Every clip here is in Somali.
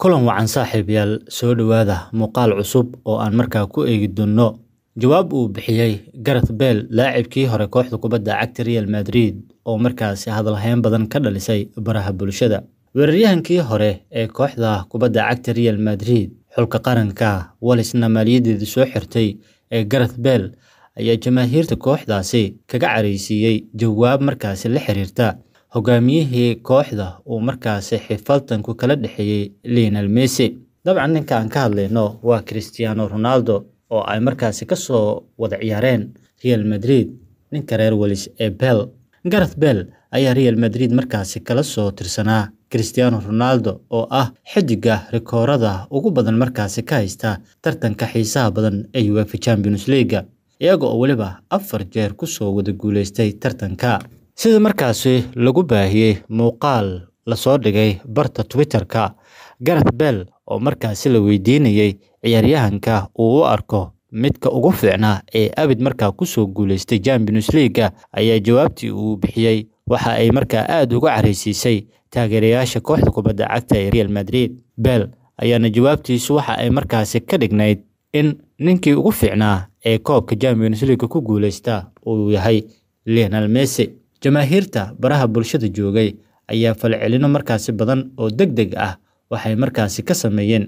kulan wacan saaxiibayaal soo dhawaada muuqaal cusub oo aan markaa ku eegi doono jawaab uu bixiyay Gareth Bale laacibkii hore kooxda kubadda cagta Real Madrid oo markaasi hadalhayn badan ka dhalisay baraha bulshada. Weeraryahankii hore ee kooxda kubadda cagta Real Madrid xulka qaranka walisna maaliyadeedu soo xirtay ee Gareth Bale ayaa jamaahiirta kooxdaasi kaga careysiiyay jawaab markaasi la xiriirta hogaamiyihii kooxda uu markaasi xifaltan ku kala dhaxeeyay Lionel Messi. dabcan ninka aan ka hadlayno waa Cristiano Ronaldo oo ay markaasi ka soo wada ciyaareen Real Madrid ninka reer Wales ee Bale. Gareth Bale ayaa Real Madrid markaasi kala soo tirsanaa Cristiano Ronaldo oo ah xidiga rikoorada ugu badan markaasi ka haysta tartanka xiisaha badan ee UEFA Champions League iyaga oo waliba 4 jeer ku soo wada guuleystay tartanka. sida markaasi lagu baahiyay muuqaal la soo dhigay barta Twitter-ka, Gareth Bale oo markaasi la weydiinayay ciyaaryahanka uu u arko midka ugu fiicnaa ee abid markaa ku soo guuleystay Champions League ayaa jawaabtii uu bixiyay waxa ay markaa aad uga careysiisay taageerayaasha kooxda kubadda cagta ee Real Madrid. Bale ayaana jawaabtiisu waxa ay markaasi ka dhignayd in ninkii ugu fiicnaa ee koobka Champions League ku guuleysta uu yahay Lionel Messi. jamaahiirta baraha bulshada joogay ayaa falcelino markaasi badan oo degdeg ah waxay markaasi ka sameeyeen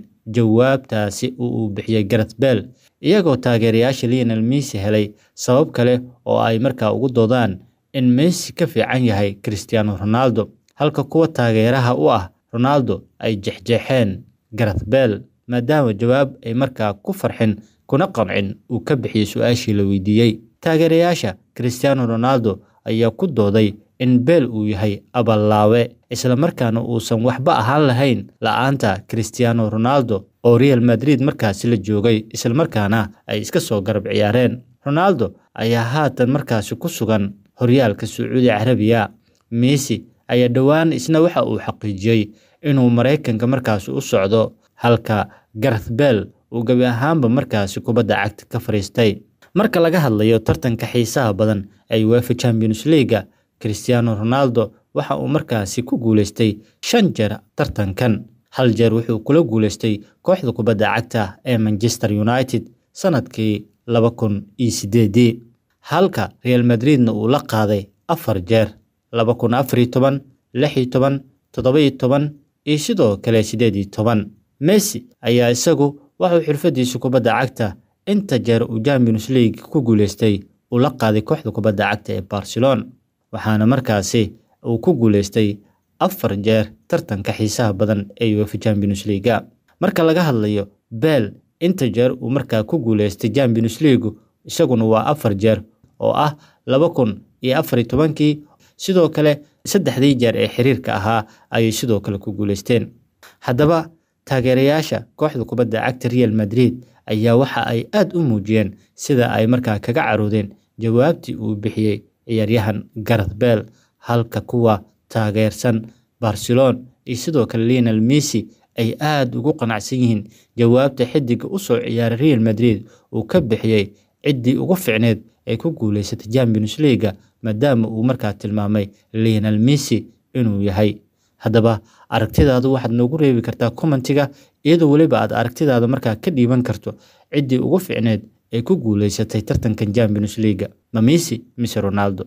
jawaabtaasi uu bixiyay Gareth Bale iyagoo taageerayaasha Lionel Messi helay sabab kale oo ay markaa ugu doodaan in Messi ka fiican yahay Cristiano Ronaldo, halka kuwa taageeraha u ah Ronaldo ay jexjeexeen Gareth Bale maadaama jawaab ay markaa ku farxin kuna qancin uu ka bixiyay su'aashii la weydiiyay. taageerayaasha Cristiano Ronaldo ayaa ku dooday in Bale uu yahay abalaawe isla markaana uusan waxba ahaan lahayn la'aanta Cristiano Ronaldo oo Real Madrid markaasi la joogay isla markaana ay iska soo garab ciyaareen. Ronaldo ayaa haatan markaasi ku sugan horyaalka Sacuudi Carabiya. Messi ayaa dhawaan isna waxa uu xaqiijiyay inuu Mareykanka markaasi u socdo halka Gareth Bale uu gabi ahaanba markaasi kubadda cagta ka fariistay. marka laga hadlayo tartanka xiisaha badan ee UEFA Champions League, Cristiano Ronaldo waxa uu markaasi ku guuleystay 5 jeer tartankan. 1 jeer wuxuu kula guuleystay kooxda kubadda cagta ee Manchester United sanadkii 2008 halka Real Madridna uu la qaaday 4 jeer 2014, 16, 17 iyo sidoo kale 18. Messi ayaa isagu wuxuu xirfadiisa kubadda cagta inta jeer uu Champions League ku guuleystay uu la qaaday kooxda kubadda cagta ee Barcelona waxaana markaasi uu ku guuleystay 4 jeer tartanka xiisaha badan ee UEFA Champions League. marka laga hadlayo Bale inta jeer uu markaa ku guuleystay Champions League isaguna waa 4 jeer oo ah 2014 sidoo kale 3 jeer ee xiriirka ahaa ay sidoo kale ku guuleysteen. haddaba taageerayaasha kooxda kubadda cagta Real Madrid ayaa waxa ay aad u muujiyeen sida ay markaa kaga caroodeen jawaabtii uu bixiyay ciyaaryahan Gareth Bale halka kuwa taageersan Barcelona iyo sidoo kale Lionel Messi ay aad ugu qanacsan yihiin jawaabta xidiga u soo ciyaaray Real Madrid uu ka bixiyay cidii ugu fiicneed ee ku guuleysatay Champions League maadaama uu markaa tilmaamay Lionel Messi inuu yahay. haddaba aragtidaadu waxaad noogu reebi kartaa commentiga iyadoo waliba aad aragtidaada markaa ka dhiiban karto cidii ugu fiicneed ee ku guuleysatay tartankan Champions League ma Messi mise Ronaldo.